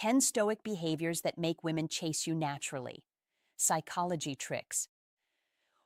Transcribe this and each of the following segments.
10 stoic behaviors that make women chase you naturally. Psychology tricks.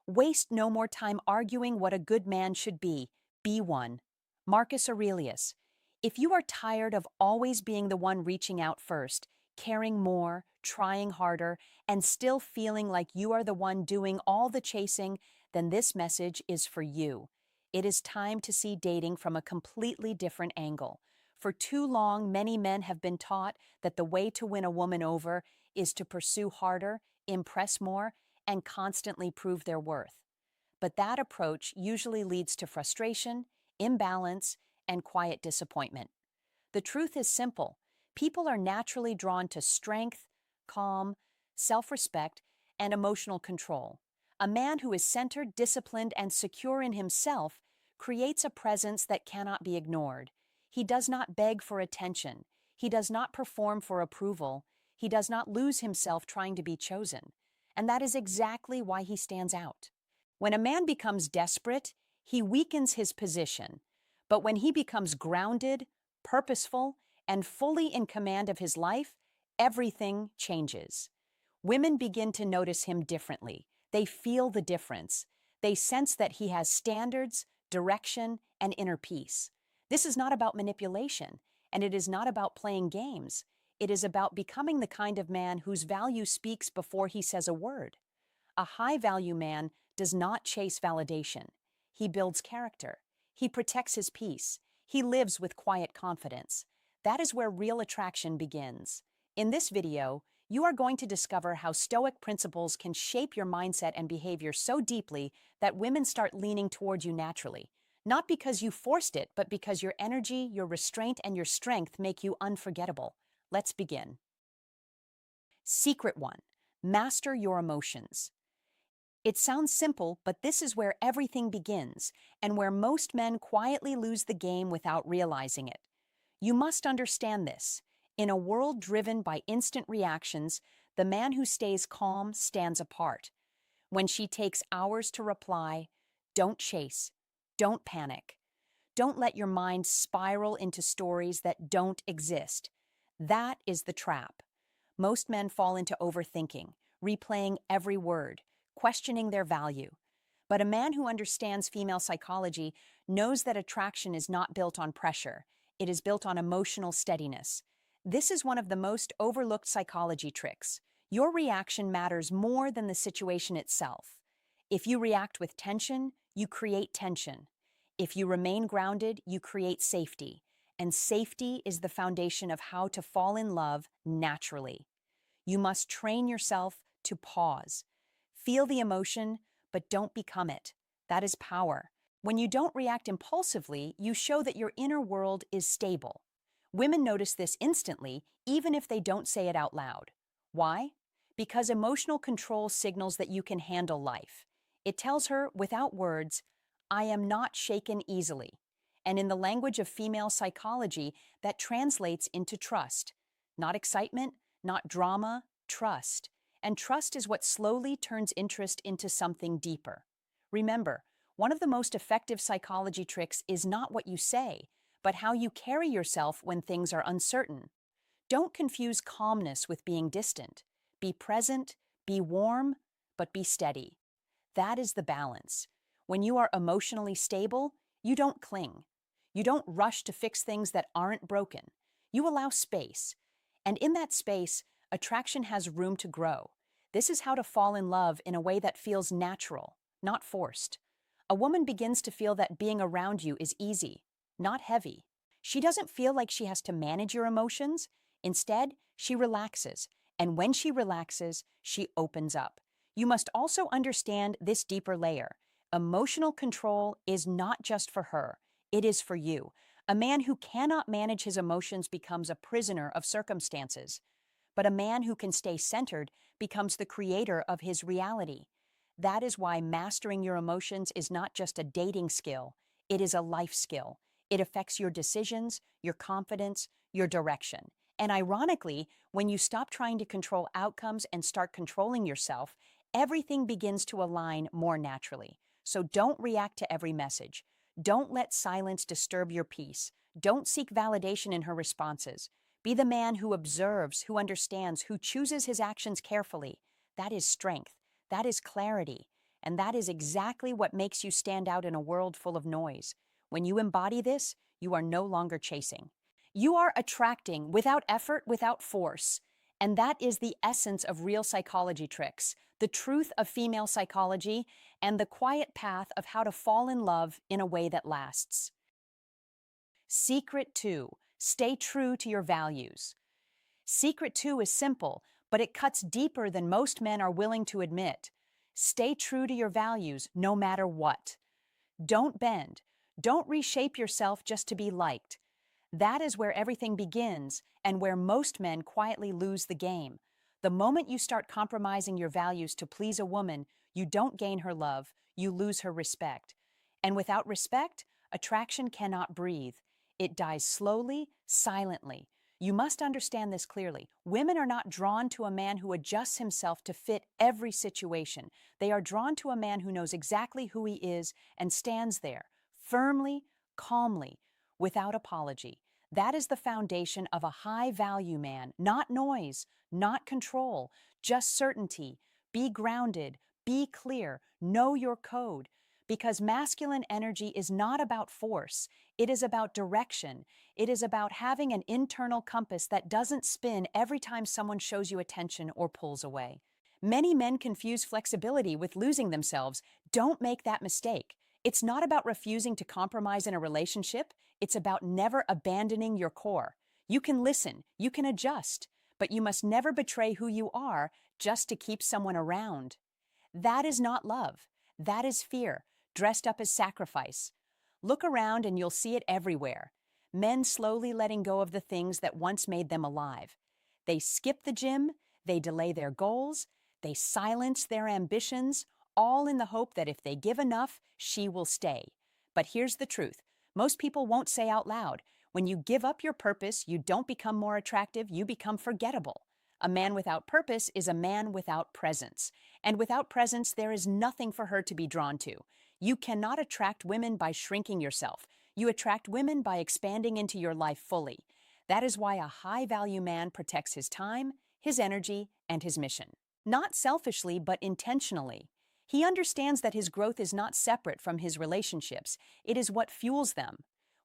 Waste no more time arguing what a good man should be. Be one. Marcus Aurelius. If you are tired of always being the one reaching out first, caring more, trying harder, and still feeling like you are the one doing all the chasing, then this message is for you. It is time to see dating from a completely different angle. For too long, many men have been taught that the way to win a woman over is to pursue harder, impress more, and constantly prove their worth. But that approach usually leads to frustration, imbalance, and quiet disappointment. The truth is simple. People are naturally drawn to strength, calm, self-respect, and emotional control. A man who is centered, disciplined, and secure in himself creates a presence that cannot be ignored. He does not beg for attention. He does not perform for approval. He does not lose himself trying to be chosen. And that is exactly why he stands out. When a man becomes desperate, he weakens his position. But when he becomes grounded, purposeful, and fully in command of his life, everything changes. Women begin to notice him differently. They feel the difference. They sense that he has standards, direction, and inner peace. This is not about manipulation, and it is not about playing games. It is about becoming the kind of man whose value speaks before he says a word. A high-value man does not chase validation. He builds character. He protects his peace. He lives with quiet confidence. That is where real attraction begins. In this video, you are going to discover how Stoic principles can shape your mindset and behavior so deeply that women start leaning toward you naturally. Not because you forced it, but because your energy, your restraint, and your strength make you unforgettable. Let's begin. Secret 1. Master your emotions. It sounds simple, but this is where everything begins, and where most men quietly lose the game without realizing it. You must understand this. In a world driven by instant reactions, the man who stays calm stands apart. When she takes hours to reply, don't chase, don't panic. Don't let your mind spiral into stories that don't exist. That is the trap. Most men fall into overthinking, replaying every word, questioning their value. But a man who understands female psychology knows that attraction is not built on pressure. It is built on emotional steadiness. This is one of the most overlooked psychology tricks. Your reaction matters more than the situation itself. If you react with tension, you create tension. If you remain grounded, you create safety. And safety is the foundation of how to fall in love naturally. You must train yourself to pause. Feel the emotion, but don't become it. That is power. When you don't react impulsively, you show that your inner world is stable. Women notice this instantly, even if they don't say it out loud. Why? Because emotional control signals that you can handle life. It tells her, without words, I am not shaken easily. And in the language of female psychology, that translates into trust. Not excitement, not drama, trust. And trust is what slowly turns interest into something deeper. Remember, one of the most effective psychology tricks is not what you say, but how you carry yourself when things are uncertain. Don't confuse calmness with being distant. Be present, be warm, but be steady. That is the balance. When you are emotionally stable, you don't cling. You don't rush to fix things that aren't broken. You allow space. And in that space, attraction has room to grow. This is how to fall in love in a way that feels natural, not forced. A woman begins to feel that being around you is easy, not heavy. She doesn't feel like she has to manage your emotions. Instead, she relaxes. And when she relaxes, she opens up. You must also understand this deeper layer. Emotional control is not just for her. It is for you. A man who cannot manage his emotions becomes a prisoner of circumstances. But a man who can stay centered becomes the creator of his reality. That is why mastering your emotions is not just a dating skill. It is a life skill. It affects your decisions, your confidence, your direction. And ironically, when you stop trying to control outcomes and start controlling yourself, everything begins to align more naturally. So don't react to every message. Don't let silence disturb your peace. Don't seek validation in her responses. Be the man who observes, who understands, who chooses his actions carefully. That is strength. That is clarity. And that is exactly what makes you stand out in a world full of noise. When you embody this, you are no longer chasing. You are attracting without effort, without force. And that is the essence of real psychology tricks, the truth of female psychology, and the quiet path of how to fall in love in a way that lasts. Secret 2. Stay true to your values. Secret 2 is simple, but it cuts deeper than most men are willing to admit. Stay true to your values no matter what. Don't bend. Don't reshape yourself just to be liked. That is where everything begins and where most men quietly lose the game. The moment you start compromising your values to please a woman, you don't gain her love, you lose her respect. And without respect, attraction cannot breathe. It dies slowly, silently. You must understand this clearly. Women are not drawn to a man who adjusts himself to fit every situation. They are drawn to a man who knows exactly who he is and stands there, firmly, calmly, without apology. That is the foundation of a high-value man, not noise, not control, just certainty. Be grounded, be clear, know your code. Because masculine energy is not about force, it is about direction. It is about having an internal compass that doesn't spin every time someone shows you attention or pulls away. Many men confuse flexibility with losing themselves. Don't make that mistake. It's not about refusing to compromise in a relationship. It's about never abandoning your core. You can listen, you can adjust, but you must never betray who you are just to keep someone around. That is not love. That is fear, dressed up as sacrifice. Look around and you'll see it everywhere. Men slowly letting go of the things that once made them alive. They skip the gym, they delay their goals, they silence their ambitions, all in the hope that if they give enough, she will stay. But here's the truth. Most people won't say out loud. When you give up your purpose, you don't become more attractive, you become forgettable. A man without purpose is a man without presence. And without presence, there is nothing for her to be drawn to. You cannot attract women by shrinking yourself. You attract women by expanding into your life fully. That is why a high-value man protects his time, his energy, and his mission. Not selfishly, but intentionally. He understands that his growth is not separate from his relationships. It is what fuels them.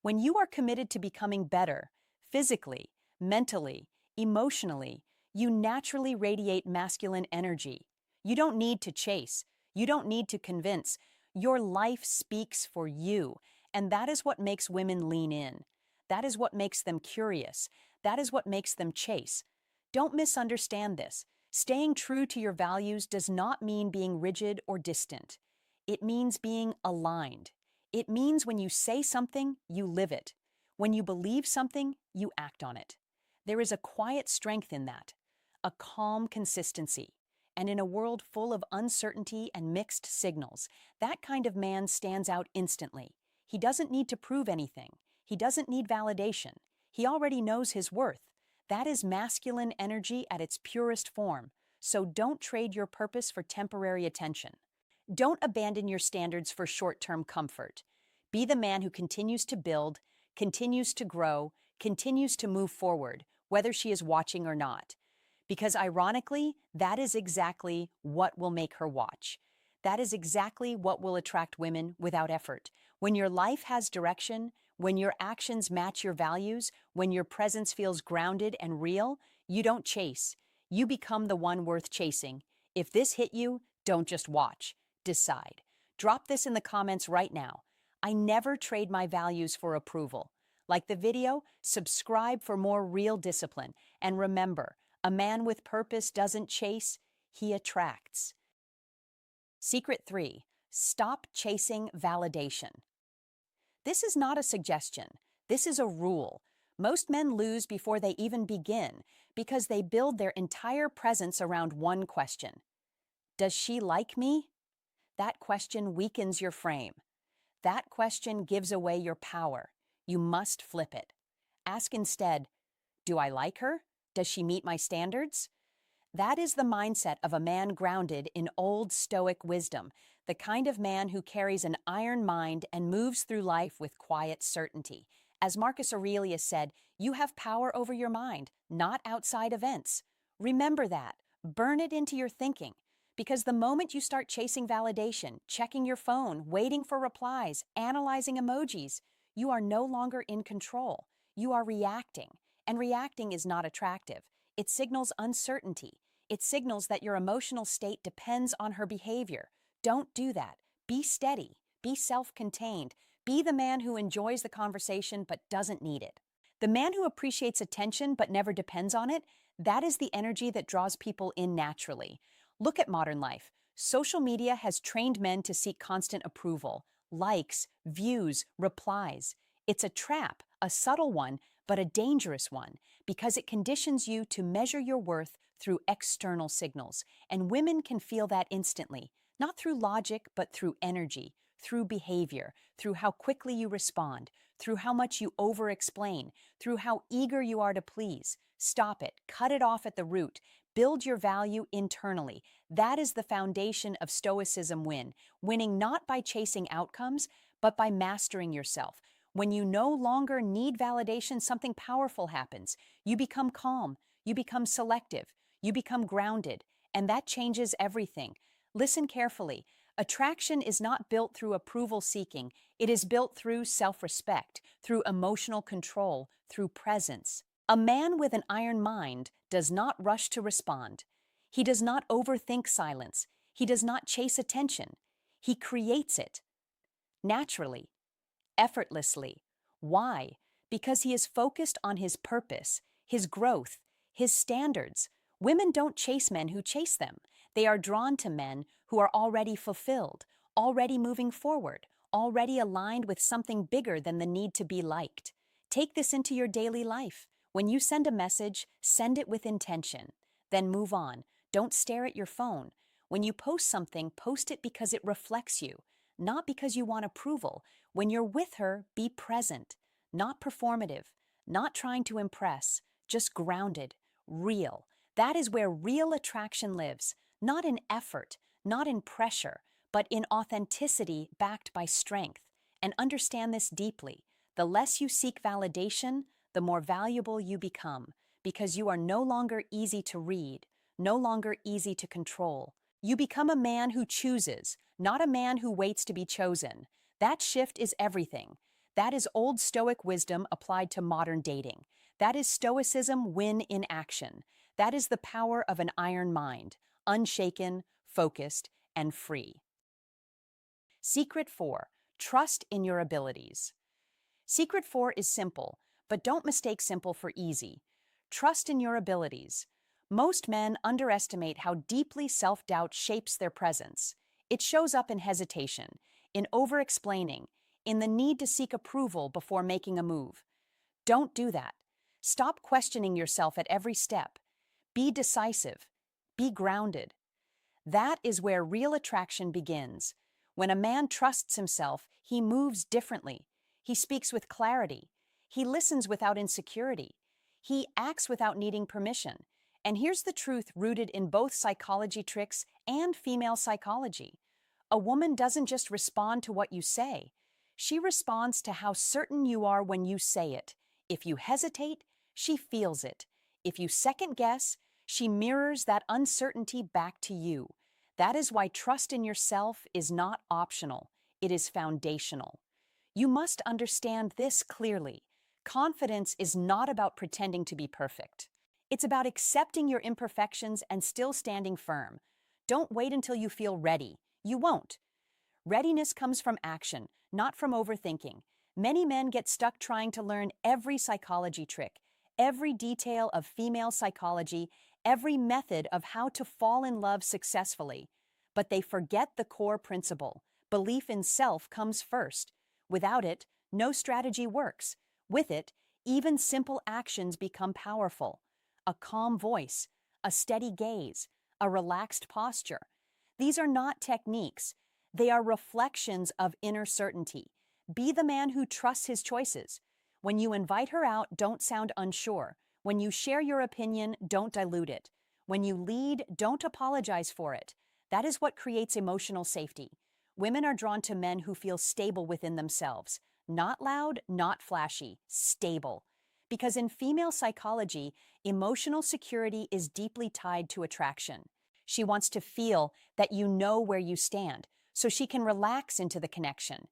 When you are committed to becoming better, physically, mentally, emotionally, you naturally radiate masculine energy. You don't need to chase. You don't need to convince. Your life speaks for you, and that is what makes women lean in. That is what makes them curious. That is what makes them chase. Don't misunderstand this. Staying true to your values does not mean being rigid or distant. It means being aligned. It means when you say something, you live it. When you believe something, you act on it. There is a quiet strength in that, a calm consistency. And in a world full of uncertainty and mixed signals, that kind of man stands out instantly. He doesn't need to prove anything. He doesn't need validation. He already knows his worth. That is masculine energy at its purest form. So don't trade your purpose for temporary attention. Don't abandon your standards for short-term comfort. Be the man who continues to build, continues to grow, continues to move forward, whether she is watching or not. Because ironically, that is exactly what will make her watch. That is exactly what will attract women without effort. When your life has direction, when your actions match your values, when your presence feels grounded and real, you don't chase. You become the one worth chasing. If this hit you, don't just watch. Decide. Drop this in the comments right now. I never trade my values for approval. Like the video, subscribe for more real discipline. And remember, a man with purpose doesn't chase, he attracts. Secret 3. Stop chasing validation. This is not a suggestion. This is a rule. Most men lose before they even begin because they build their entire presence around one question. Does she like me? That question weakens your frame. That question gives away your power. You must flip it. Ask instead, do I like her? Does she meet my standards? That is the mindset of a man grounded in old Stoic wisdom, the kind of man who carries an iron mind and moves through life with quiet certainty. As Marcus Aurelius said, you have power over your mind, not outside events. Remember that. Burn it into your thinking. Because the moment you start chasing validation, checking your phone, waiting for replies, analyzing emojis, you are no longer in control. You are reacting. And reacting is not attractive. It signals uncertainty. It signals that your emotional state depends on her behavior. Don't do that. Be steady. Be self-contained. Be the man who enjoys the conversation but doesn't need it. The man who appreciates attention but never depends on it, that is the energy that draws people in naturally. Look at modern life. Social media has trained men to seek constant approval, likes, views, replies. It's a trap, a subtle one, but a dangerous one, because it conditions you to measure your worth through external signals. And women can feel that instantly, not through logic, but through energy, through behavior, through how quickly you respond, through how much you over-explain, through how eager you are to please. Stop it. Cut it off at the root. Build your value internally. That is the foundation of Stoicism winning not by chasing outcomes, but by mastering yourself. When you no longer need validation, something powerful happens. You become calm, you become selective, you become grounded, and that changes everything. Listen carefully. Attraction is not built through approval seeking. It is built through self-respect, through emotional control, through presence. A man with an iron mind does not rush to respond. He does not overthink silence. He does not chase attention. He creates it naturally, effortlessly. Why? Because he is focused on his purpose, his growth, his standards. Women don't chase men who chase them. They are drawn to men who are already fulfilled, already moving forward, already aligned with something bigger than the need to be liked. Take this into your daily life. When you send a message, send it with intention. Then move on. Don't stare at your phone. When you post something, post it because it reflects you, not because you want approval. When you're with her, be present, not performative, not trying to impress, just grounded, real. That is where real attraction lives, not in effort, not in pressure, but in authenticity backed by strength. And understand this deeply. The less you seek validation, the more valuable you become, because you are no longer easy to read, no longer easy to control. You become a man who chooses, not a man who waits to be chosen. That shift is everything. That is old Stoic wisdom applied to modern dating. That is Stoicism win in action. That is the power of an iron mind, unshaken, focused, and free. Secret 4. Trust in your abilities. Secret 4 is simple, but don't mistake simple for easy. Trust in your abilities. Most men underestimate how deeply self-doubt shapes their presence. It shows up in hesitation, in over-explaining, in the need to seek approval before making a move. Don't do that. Stop questioning yourself at every step. Be decisive. Be grounded. That is where real attraction begins. When a man trusts himself, he moves differently. He speaks with clarity. He listens without insecurity. He acts without needing permission. And here's the truth rooted in both psychology tricks and female psychology. A woman doesn't just respond to what you say. She responds to how certain you are when you say it. If you hesitate, she feels it. If you second guess, she mirrors that uncertainty back to you. That is why trust in yourself is not optional. It is foundational. You must understand this clearly. Confidence is not about pretending to be perfect. It's about accepting your imperfections and still standing firm. Don't wait until you feel ready. You won't. Readiness comes from action, not from overthinking. Many men get stuck trying to learn every psychology trick, every detail of female psychology, every method of how to fall in love successfully. But they forget the core principle. Belief in self comes first. Without it, no strategy works. With it, even simple actions become powerful. A calm voice, a steady gaze, a relaxed posture. These are not techniques. They are reflections of inner certainty. Be the man who trusts his choices. When you invite her out, don't sound unsure. When you share your opinion, don't dilute it. When you lead, don't apologize for it. That is what creates emotional safety. Women are drawn to men who feel stable within themselves, Not loud, not flashy, stable. Because in female psychology, emotional security is deeply tied to attraction. She wants to feel that you know where you stand, so she can relax into the connection.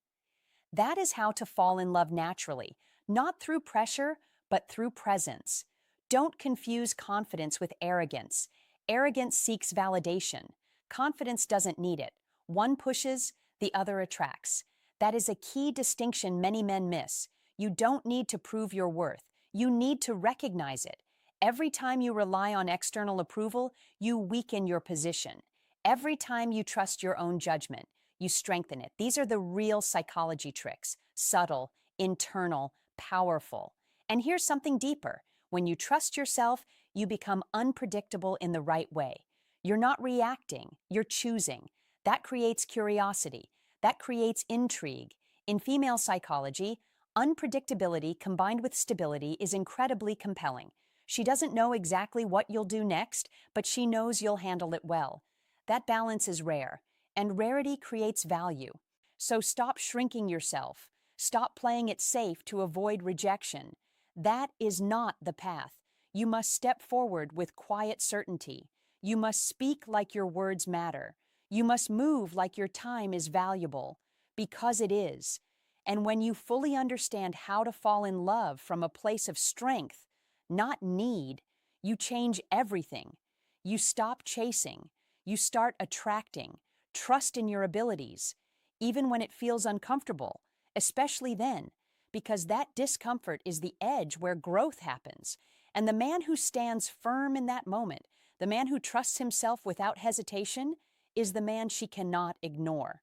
That is how to fall in love naturally, not through pressure, but through presence. Don't confuse confidence with arrogance. Arrogance seeks validation. Confidence doesn't need it. One pushes, the other attracts. That is a key distinction many men miss. You don't need to prove your worth. You need to recognize it. Every time you rely on external approval, you weaken your position. Every time you trust your own judgment, you strengthen it. These are the real psychology tricks: subtle, internal, powerful. And here's something deeper. When you trust yourself, you become unpredictable in the right way. You're not reacting, you're choosing. That creates curiosity. That creates intrigue. In female psychology, unpredictability combined with stability is incredibly compelling. She doesn't know exactly what you'll do next, but she knows you'll handle it well. That balance is rare, and rarity creates value. So stop shrinking yourself. Stop playing it safe to avoid rejection. That is not the path. You must step forward with quiet certainty. You must speak like your words matter. You must move like your time is valuable, because it is. And when you fully understand how to fall in love from a place of strength, not need, you change everything. You stop chasing. You start attracting. Trust in your abilities, even when it feels uncomfortable, especially then, because that discomfort is the edge where growth happens. And the man who stands firm in that moment, the man who trusts himself without hesitation, is the man she cannot ignore.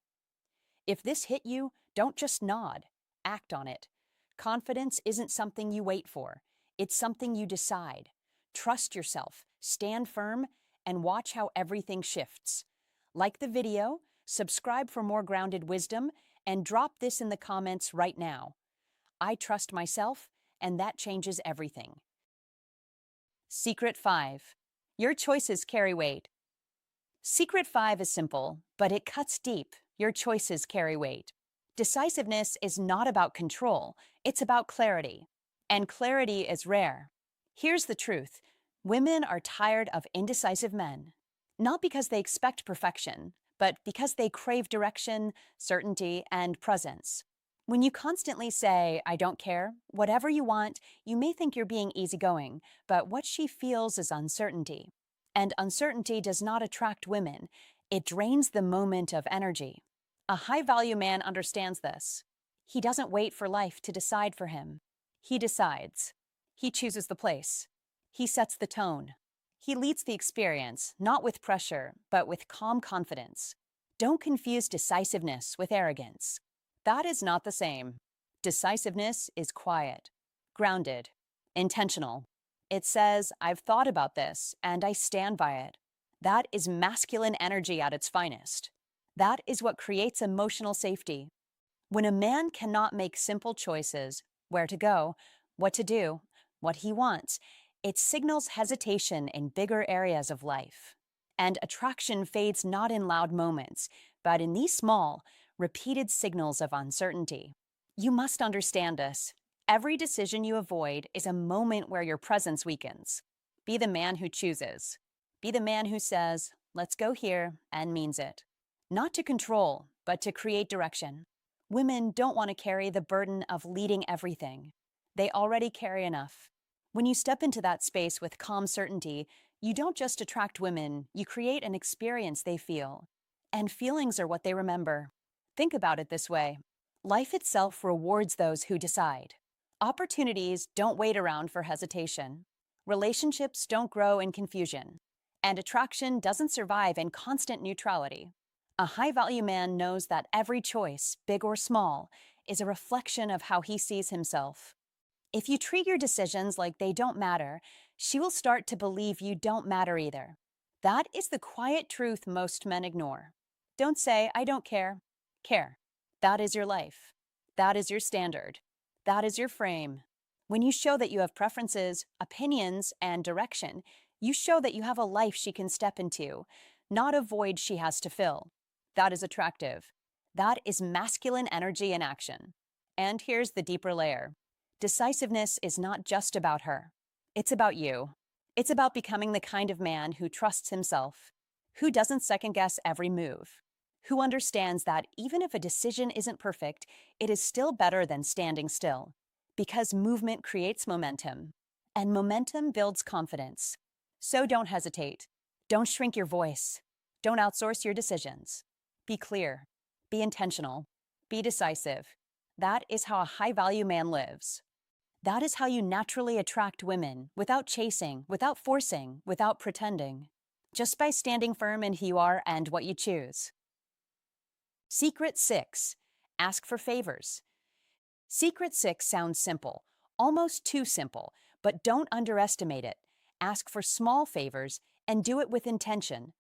If this hit you, don't just nod, act on it. Confidence isn't something you wait for, it's something you decide. Trust yourself, stand firm, and watch how everything shifts. Like the video, subscribe for more grounded wisdom, and drop this in the comments right now. I trust myself, and that changes everything. Secret 5. Your choices carry weight. Secret 5 is simple, but it cuts deep. Your choices carry weight. Decisiveness is not about control, it's about clarity. And clarity is rare. Here's the truth: women are tired of indecisive men. Not because they expect perfection, but because they crave direction, certainty, and presence. When you constantly say, "I don't care, whatever you want," you may think you're being easygoing, but what she feels is uncertainty. And uncertainty does not attract women. It drains the moment of energy. A high-value man understands this. He doesn't wait for life to decide for him. He decides. He chooses the place. He sets the tone. He leads the experience, not with pressure, but with calm confidence. Don't confuse decisiveness with arrogance. That is not the same. Decisiveness is quiet, grounded, intentional. It says, "I've thought about this, and I stand by it." That is masculine energy at its finest. That is what creates emotional safety. When a man cannot make simple choices, where to go, what to do, what he wants, it signals hesitation in bigger areas of life. And attraction fades not in loud moments, but in these small, repeated signals of uncertainty. You must understand this. Every decision you avoid is a moment where your presence weakens. Be the man who chooses. Be the man who says, "Let's go here," and means it. Not to control, but to create direction. Women don't want to carry the burden of leading everything. They already carry enough. When you step into that space with calm certainty, you don't just attract women, you create an experience they feel. And feelings are what they remember. Think about it this way: life itself rewards those who decide. Opportunities don't wait around for hesitation. Relationships don't grow in confusion. And attraction doesn't survive in constant neutrality. A high-value man knows that every choice, big or small, is a reflection of how he sees himself. If you treat your decisions like they don't matter, she will start to believe you don't matter either. That is the quiet truth most men ignore. Don't say, "I don't care." Care. That is your life. That is your standard. That is your frame. When you show that you have preferences, opinions, and direction, you show that you have a life she can step into, not a void she has to fill. That is attractive. That is masculine energy in action. And here's the deeper layer. Decisiveness is not just about her. It's about you. It's about becoming the kind of man who trusts himself, who doesn't second guess every move, who understands that even if a decision isn't perfect, it is still better than standing still. Because movement creates momentum, and momentum builds confidence. So don't hesitate. Don't shrink your voice. Don't outsource your decisions. Be clear. Be intentional. Be decisive. That is how a high-value man lives. That is how you naturally attract women, without chasing, without forcing, without pretending. Just by standing firm in who you are and what you choose. Secret 6. Ask for favors. Secret 6 sounds simple, almost too simple, but don't underestimate it. Ask for small favors and do it with intention.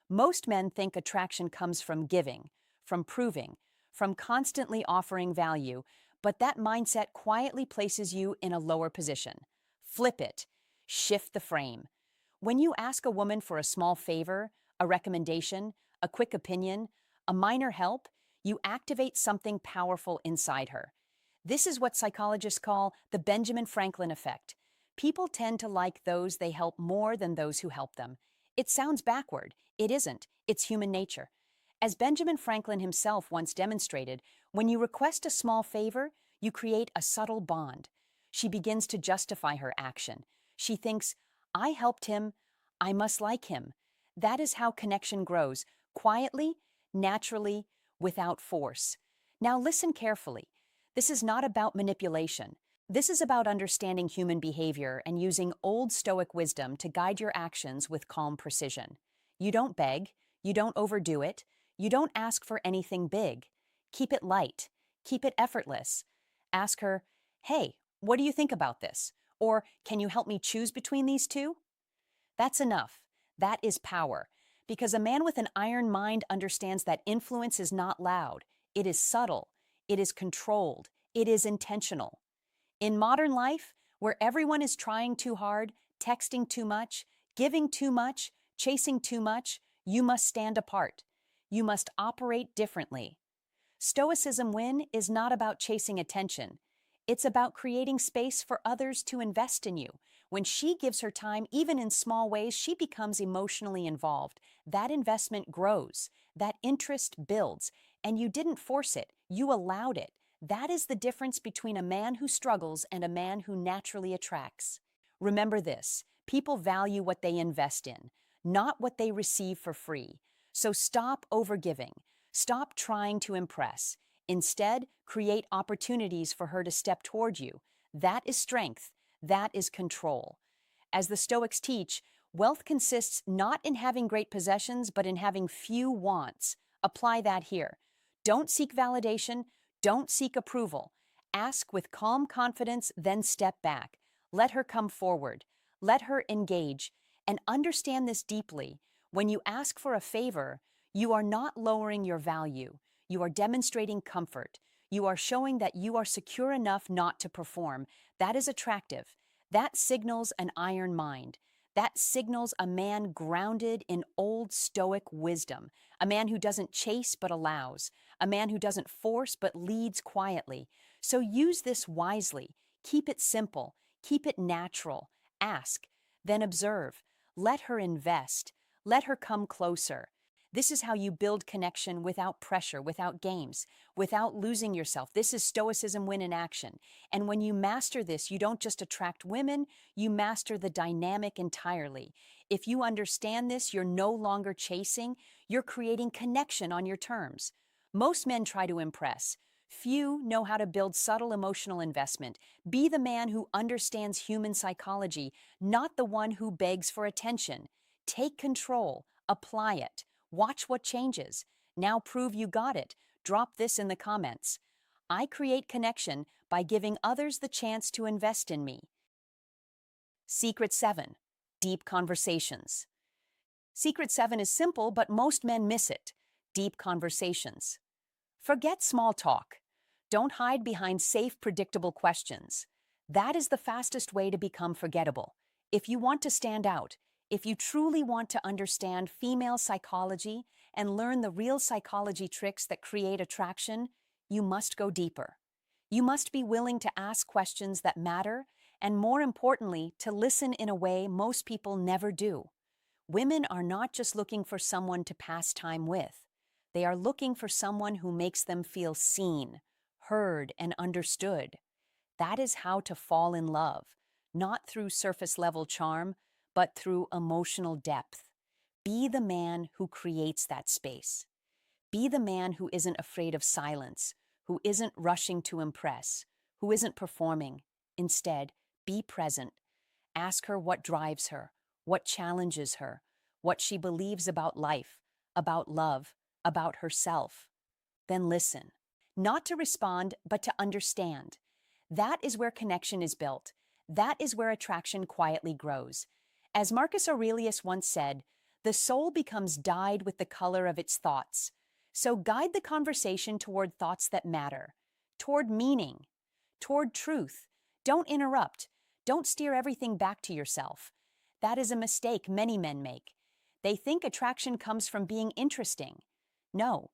Most men think attraction comes from giving, from proving, from constantly offering value, but that mindset quietly places you in a lower position. Flip it. Shift the frame. When you ask a woman for a small favor, a recommendation, a quick opinion, a minor help, you activate something powerful inside her. This is what psychologists call the Benjamin Franklin effect. People tend to like those they help more than those who help them. It sounds backward. It isn't. It's human nature. As Benjamin Franklin himself once demonstrated, when you request a small favor, you create a subtle bond. She begins to justify her action. She thinks, I helped him, I must like him. That is how connection grows, quietly, naturally, without force. Now listen carefully. This is not about manipulation. This is about understanding human behavior and using old Stoic wisdom to guide your actions with calm precision. You don't beg, you don't overdo it, you don't ask for anything big. Keep it light, keep it effortless. Ask her, hey, what do you think about this? Or can you help me choose between these two? That's enough. That is power. Because a man with an iron mind understands that influence is not loud. It is subtle. It is controlled. It is intentional. In modern life, where everyone is trying too hard, texting too much, giving too much, chasing too much, you must stand apart. You must operate differently. Stoicism win is not about chasing attention. It's about creating space for others to invest in you. When she gives her time, even in small ways, she becomes emotionally involved. That investment grows. That interest builds. And you didn't force it. You allowed it. That is the difference between a man who struggles and a man who naturally attracts. Remember this, people value what they invest in, not what they receive for free. So stop overgiving. Stop trying to impress. Instead, create opportunities for her to step toward you. That is strength. That is control. As the Stoics teach, wealth consists not in having great possessions, but in having few wants. Apply that here. Don't seek validation. Don't seek approval. Ask with calm confidence, then step back. Let her come forward. Let her engage. And understand this deeply. When you ask for a favor, you are not lowering your value. You are demonstrating comfort. You are showing that you are secure enough not to perform. That is attractive. That signals an iron mind. That signals a man grounded in old Stoic wisdom, a man who doesn't chase but allows, a man who doesn't force but leads quietly. So use this wisely. Keep it simple. Keep it natural. Ask, then observe. Let her invest. Let her come closer. This is how you build connection without pressure, without games, without losing yourself. This is Stoicism win in action. And when you master this, you don't just attract women, you master the dynamic entirely. If you understand this, you're no longer chasing, you're creating connection on your terms. Most men try to impress. Few know how to build subtle emotional investment. Be the man who understands human psychology, not the one who begs for attention. Take control. Apply it. Watch what changes. Now prove you got it. Drop this in the comments. I create connection by giving others the chance to invest in me. Secret 7. Deep conversations. Secret 7 is simple, but most men miss it. Deep conversations. Forget small talk. Don't hide behind safe, predictable questions. That is the fastest way to become forgettable. If you want to stand out, if you truly want to understand female psychology and learn the real psychology tricks that create attraction, you must go deeper. You must be willing to ask questions that matter, and more importantly, to listen in a way most people never do. Women are not just looking for someone to pass time with. They are looking for someone who makes them feel seen, heard, and understood. That is how to fall in love, not through surface level charm, but through emotional depth. Be the man who creates that space. Be the man who isn't afraid of silence, who isn't rushing to impress, who isn't performing. Instead, be present. Ask her what drives her, what challenges her, what she believes about life, about love, about herself. Then listen. Not to respond, but to understand. That is where connection is built. That is where attraction quietly grows. As Marcus Aurelius once said, the soul becomes dyed with the color of its thoughts. So guide the conversation toward thoughts that matter, toward meaning, toward truth. Don't interrupt. Don't steer everything back to yourself. That is a mistake many men make. They think attraction comes from being interesting. No,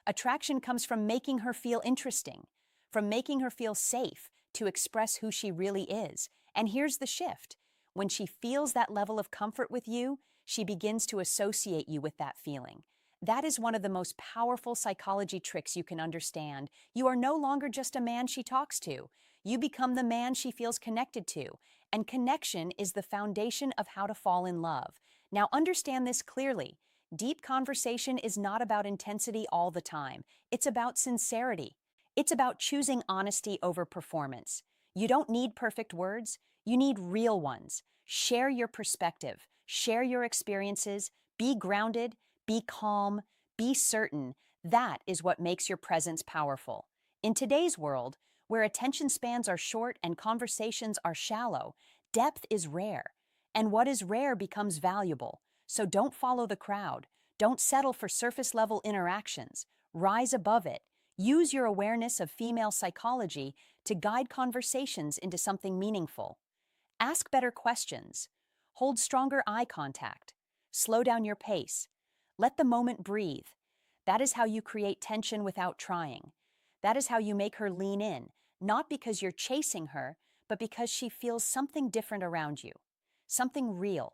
attraction comes from making her feel interesting, from making her feel safe to express who she really is. And here's the shift. When she feels that level of comfort with you, she begins to associate you with that feeling. That is one of the most powerful psychology tricks you can understand. You are no longer just a man she talks to. You become the man she feels connected to. And connection is the foundation of how to fall in love. Now understand this clearly. Deep conversation is not about intensity all the time. It's about sincerity. It's about choosing honesty over performance. You don't need perfect words. You need real ones. Share your perspective. Share your experiences. Be grounded. Be calm. Be certain. That is what makes your presence powerful. In today's world, where attention spans are short and conversations are shallow, depth is rare. And what is rare becomes valuable. So don't follow the crowd. Don't settle for surface-level interactions. Rise above it. Use your awareness of female psychology to guide conversations into something meaningful. Ask better questions. Hold stronger eye contact. Slow down your pace. Let the moment breathe. That is how you create tension without trying. That is how you make her lean in, not because you're chasing her, but because she feels something different around you, something real.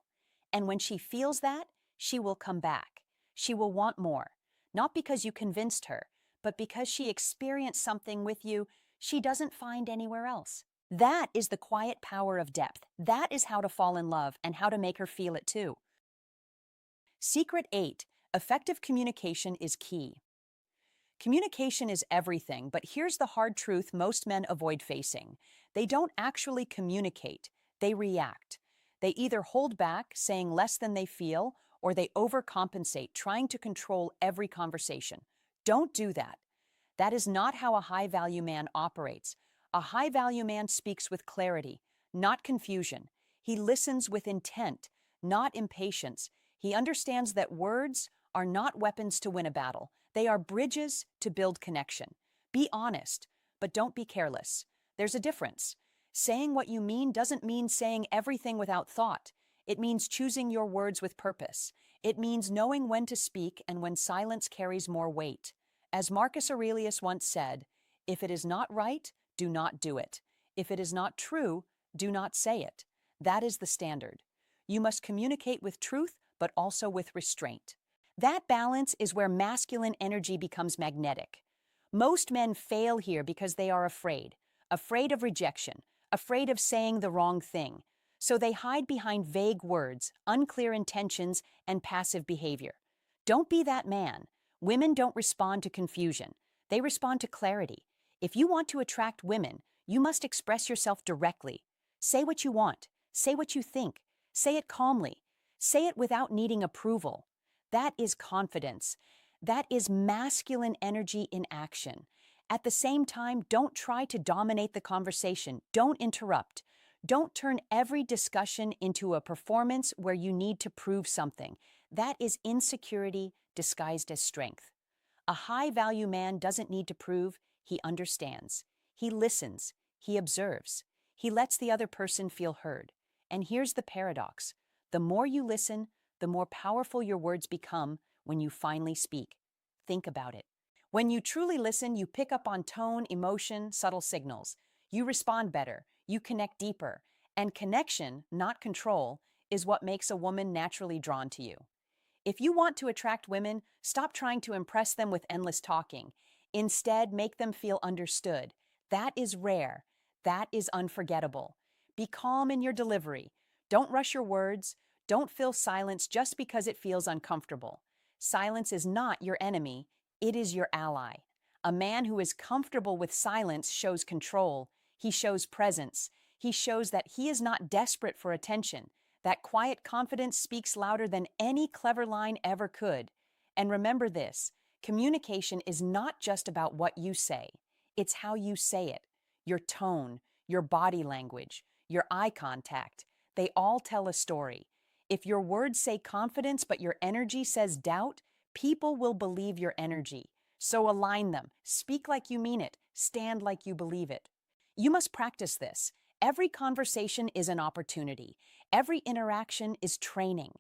And when she feels that, she will come back. She will want more, not because you convinced her, but because she experienced something with you she doesn't find anywhere else. That is the quiet power of depth. That is how to fall in love and how to make her feel it too. Secret 8. Effective communication is key. Communication is everything, but here's the hard truth most men avoid facing. They don't actually communicate, they react. They either hold back, saying less than they feel, or they overcompensate, trying to control every conversation. Don't do that. That is not how a high-value man operates. A high-value man speaks with clarity, not confusion. He listens with intent, not impatience. He understands that words are not weapons to win a battle. They are bridges to build connection. Be honest, but don't be careless. There's a difference. Saying what you mean doesn't mean saying everything without thought. It means choosing your words with purpose. It means knowing when to speak and when silence carries more weight. As Marcus Aurelius once said, "If it is not right, do not do it. If it is not true, do not say it." That is the standard. You must communicate with truth, but also with restraint. That balance is where masculine energy becomes magnetic. Most men fail here because they are afraid of rejection, afraid of saying the wrong thing. So they hide behind vague words, unclear intentions, and passive behavior. Don't be that man. Women don't respond to confusion. They respond to clarity. If you want to attract women, you must express yourself directly. Say what you want. Say what you think. Say it calmly. Say it without needing approval. That is confidence. That is masculine energy in action. At the same time, don't try to dominate the conversation. Don't interrupt. Don't turn every discussion into a performance where you need to prove something. That is insecurity disguised as strength. A high-value man doesn't need to prove, he understands. He listens. He observes. He lets the other person feel heard. And here's the paradox. The more you listen, the more powerful your words become when you finally speak. Think about it. When you truly listen, you pick up on tone, emotion, subtle signals. You respond better, you connect deeper, and connection, not control, is what makes a woman naturally drawn to you. If you want to attract women, stop trying to impress them with endless talking. Instead, make them feel understood. That is rare. That is unforgettable. Be calm in your delivery. Don't rush your words. Don't fill silence just because it feels uncomfortable. Silence is not your enemy, it is your ally. A man who is comfortable with silence shows control. He shows presence. He shows that he is not desperate for attention. That quiet confidence speaks louder than any clever line ever could. And remember this, communication is not just about what you say, it's how you say it. Your tone, your body language, your eye contact, they all tell a story. If your words say confidence but your energy says doubt, people will believe your energy. So align them, speak like you mean it, stand like you believe it. You must practice this. Every conversation is an opportunity. Every interaction is training.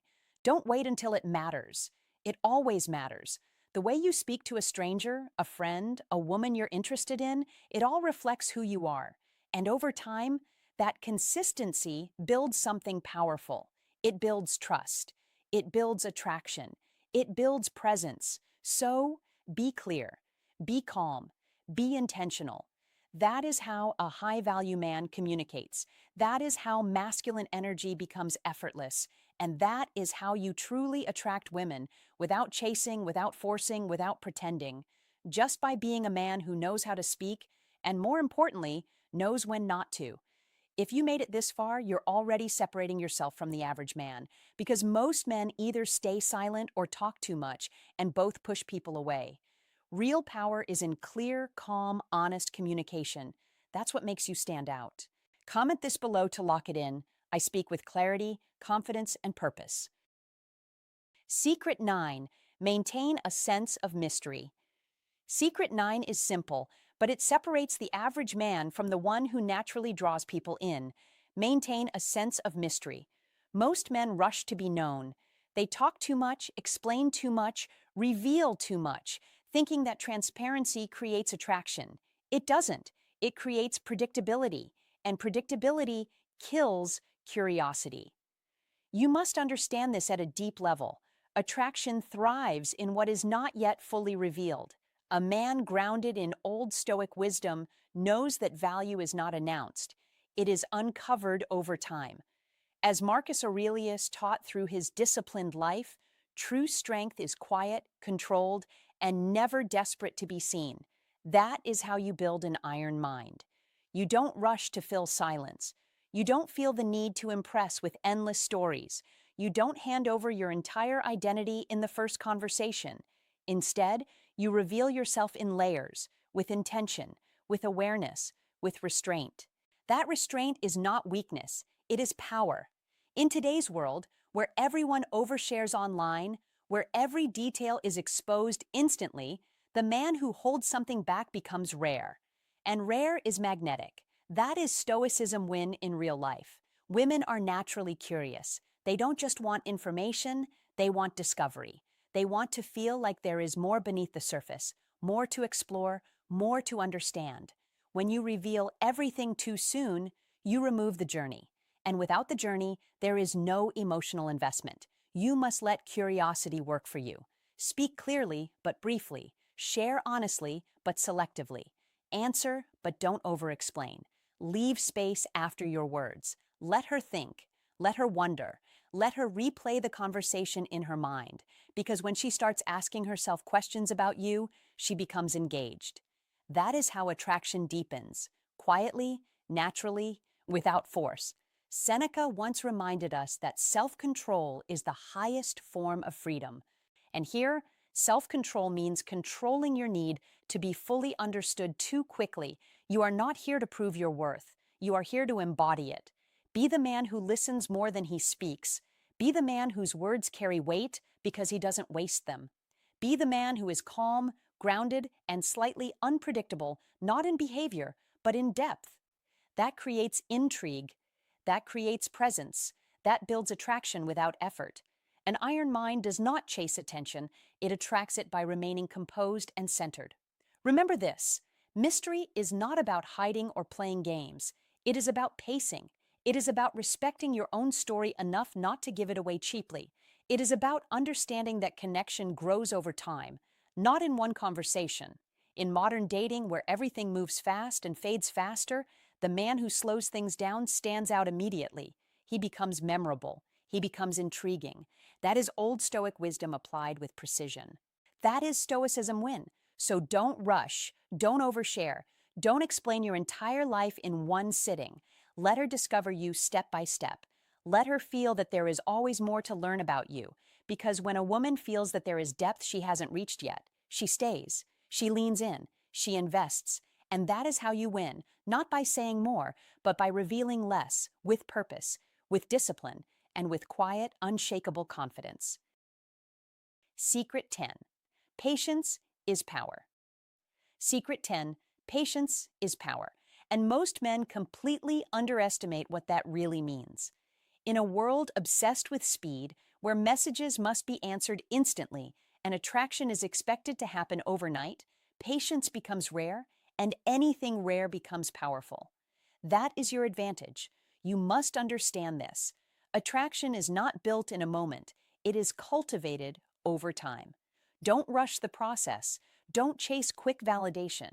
Don't wait until it matters. It always matters. The way you speak to a stranger, a friend, a woman you're interested in, it all reflects who you are. And over time, that consistency builds something powerful. It builds trust. It builds attraction. It builds presence. So, be clear. Be calm. Be intentional. That is how a high-value man communicates. That is how masculine energy becomes effortless. And that is how you truly attract women, without chasing, without forcing, without pretending. Just by being a man who knows how to speak, and more importantly, knows when not to. If you made it this far, you're already separating yourself from the average man, because most men either stay silent or talk too much, and both push people away. Real power is in clear, calm, honest communication. That's what makes you stand out. Comment this below to lock it in. I speak with clarity, confidence, and purpose. Secret 9. Maintain a sense of mystery. Secret 9 is simple, but it separates the average man from the one who naturally draws people in. Maintain a sense of mystery. Most men rush to be known. They talk too much, explain too much, reveal too much, thinking that transparency creates attraction. It doesn't. It creates predictability, and predictability kills curiosity. You must understand this at a deep level. Attraction thrives in what is not yet fully revealed. A man grounded in old Stoic wisdom knows that value is not announced. It is uncovered over time. As Marcus Aurelius taught through his disciplined life, true strength is quiet, controlled, and never desperate to be seen. That is how you build an iron mind. You don't rush to fill silence. You don't feel the need to impress with endless stories. You don't hand over your entire identity in the first conversation. Instead, you reveal yourself in layers, with intention, with awareness, with restraint. That restraint is not weakness, it is power. In today's world, where everyone overshares online, where every detail is exposed instantly, the man who holds something back becomes rare. And rare is magnetic. That is Stoicism win in real life. Women are naturally curious. They don't just want information, they want discovery. They want to feel like there is more beneath the surface, more to explore, more to understand. When you reveal everything too soon, you remove the journey. And without the journey, there is no emotional investment. You must let curiosity work for you. Speak clearly, but briefly. Share honestly, but selectively. Answer, but don't over-explain. Leave space after your words. Let her think. Let her wonder. Let her replay the conversation in her mind. Because when she starts asking herself questions about you, she becomes engaged. That is how attraction deepens. Quietly, naturally, without force. Seneca once reminded us that self-control is the highest form of freedom. And here, self-control means controlling your need to be fully understood too quickly. You are not here to prove your worth. You are here to embody it. Be the man who listens more than he speaks. Be the man whose words carry weight because he doesn't waste them. Be the man who is calm, grounded, and slightly unpredictable, not in behavior, but in depth. That creates intrigue. That creates presence. That builds attraction without effort. An iron mind does not chase attention. It attracts it by remaining composed and centered. Remember this, mystery is not about hiding or playing games. It is about pacing. It is about respecting your own story enough not to give it away cheaply. It is about understanding that connection grows over time, not in one conversation. In modern dating, where everything moves fast and fades faster, the man who slows things down stands out immediately. He becomes memorable. He becomes intriguing. That is old Stoic wisdom applied with precision. That is Stoicism win. So don't rush, don't overshare, don't explain your entire life in one sitting. Let her discover you step by step. Let her feel that there is always more to learn about you, because when a woman feels that there is depth she hasn't reached yet, she stays, she leans in, she invests, and that is how you win, not by saying more, but by revealing less, with purpose, with discipline, and with quiet, unshakable confidence. Secret 10. Patience is power. Secret 10. Patience is power. And most men completely underestimate what that really means. In a world obsessed with speed, where messages must be answered instantly and attraction is expected to happen overnight, patience becomes rare, and anything rare becomes powerful. That is your advantage. You must understand this. Attraction is not built in a moment, it is cultivated over time. Don't rush the process. Don't chase quick validation.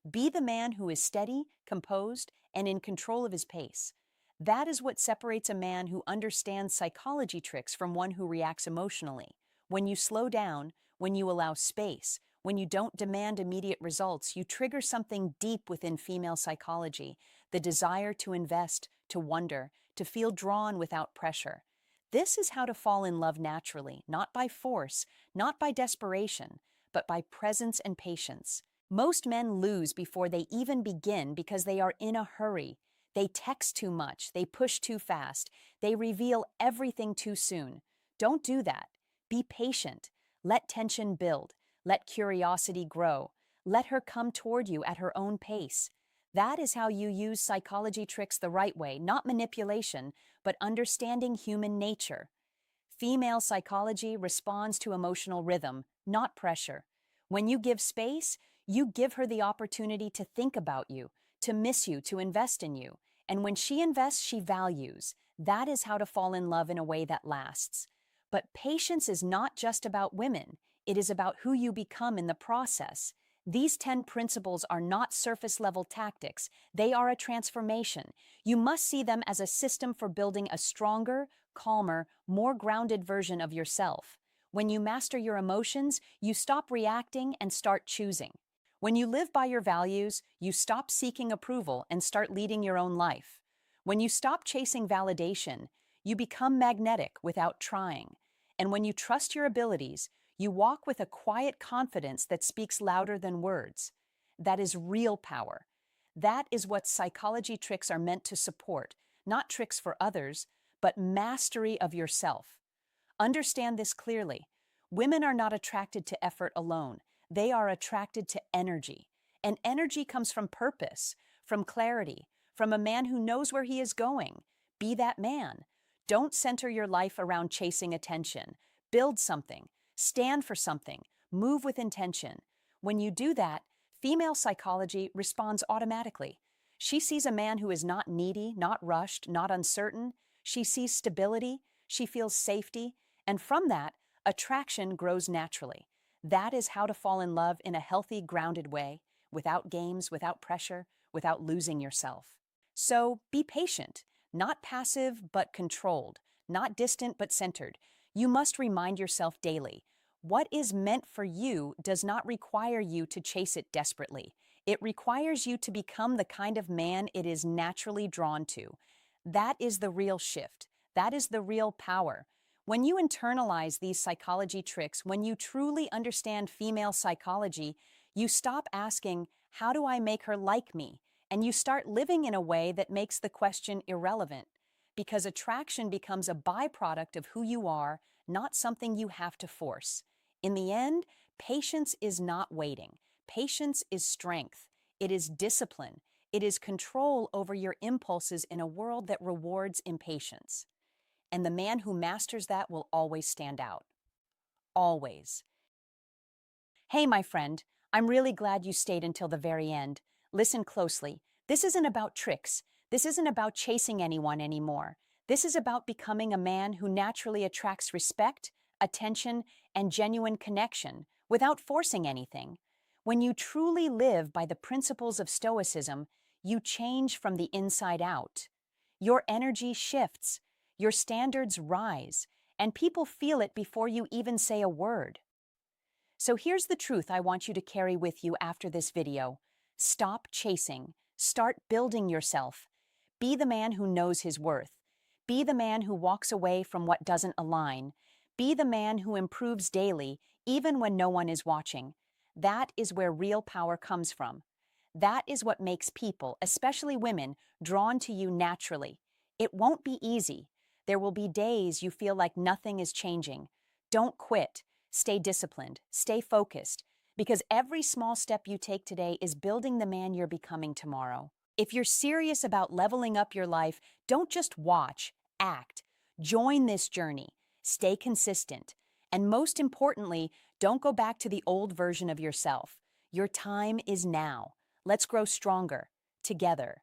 Be the man who is steady, composed, and in control of his pace. That is what separates a man who understands psychology tricks from one who reacts emotionally. When you slow down, when you allow space, when you don't demand immediate results, you trigger something deep within female psychology, the desire to invest, to wonder, to feel drawn without pressure. This is how to fall in love naturally, not by force, not by desperation, but by presence and patience. Most men lose before they even begin because they are in a hurry. They text too much, they push too fast, they reveal everything too soon. Don't do that. Be patient. Let tension build. Let curiosity grow. Let her come toward you at her own pace. That is how you use psychology tricks the right way, not manipulation, but understanding human nature. Female psychology responds to emotional rhythm, not pressure. When you give space, you give her the opportunity to think about you, to miss you, to invest in you. And when she invests, she values. That is how to fall in love in a way that lasts. But patience is not just about women. It is about who you become in the process. These 10 principles are not surface-level tactics. They are a transformation. You must see them as a system for building a stronger, calmer, more grounded version of yourself. When you master your emotions, you stop reacting and start choosing. When you live by your values, you stop seeking approval and start leading your own life. When you stop chasing validation, you become magnetic without trying. And when you trust your abilities, you walk with a quiet confidence that speaks louder than words. That is real power. That is what psychology tricks are meant to support, not tricks for others, but mastery of yourself. Understand this clearly. Women are not attracted to effort alone. They are attracted to energy. And energy comes from purpose, from clarity, from a man who knows where he is going. Be that man. Don't center your life around chasing attention. Build something. Stand for something. Move with intention. When you do that, female psychology responds automatically. She sees a man who is not needy, not rushed, not uncertain. She sees stability. She feels safety. And from that, attraction grows naturally. That is how to fall in love in a healthy, grounded way, without games, without pressure, without losing yourself. So be patient, not passive but controlled, not distant but centered. You must remind yourself daily, what is meant for you does not require you to chase it desperately. It requires you to become the kind of man it is naturally drawn to. That is the real shift. That is the real power. When you internalize these psychology tricks, when you truly understand female psychology, you stop asking, how do I make her like me? And you start living in a way that makes the question irrelevant, because attraction becomes a byproduct of who you are, not something you have to force. In the end, patience is not waiting. Patience is strength. It is discipline. It is control over your impulses in a world that rewards impatience. And the man who masters that will always stand out. Always. Hey, my friend, I'm really glad you stayed until the very end. Listen closely. This isn't about tricks. This isn't about chasing anyone anymore. This is about becoming a man who naturally attracts respect, attention, and genuine connection without forcing anything. When you truly live by the principles of Stoicism, you change from the inside out. Your energy shifts, your standards rise, and people feel it before you even say a word. So here's the truth I want you to carry with you after this video. Stop chasing. Start building yourself. Be the man who knows his worth. Be the man who walks away from what doesn't align. Be the man who improves daily, even when no one is watching. That is where real power comes from. That is what makes people, especially women, drawn to you naturally. It won't be easy. There will be days you feel like nothing is changing. Don't quit. Stay disciplined. Stay focused. Because every small step you take today is building the man you're becoming tomorrow. If you're serious about leveling up your life, don't just watch, act. Join this journey. Stay consistent. And most importantly, don't go back to the old version of yourself. Your time is now. Let's grow stronger, together.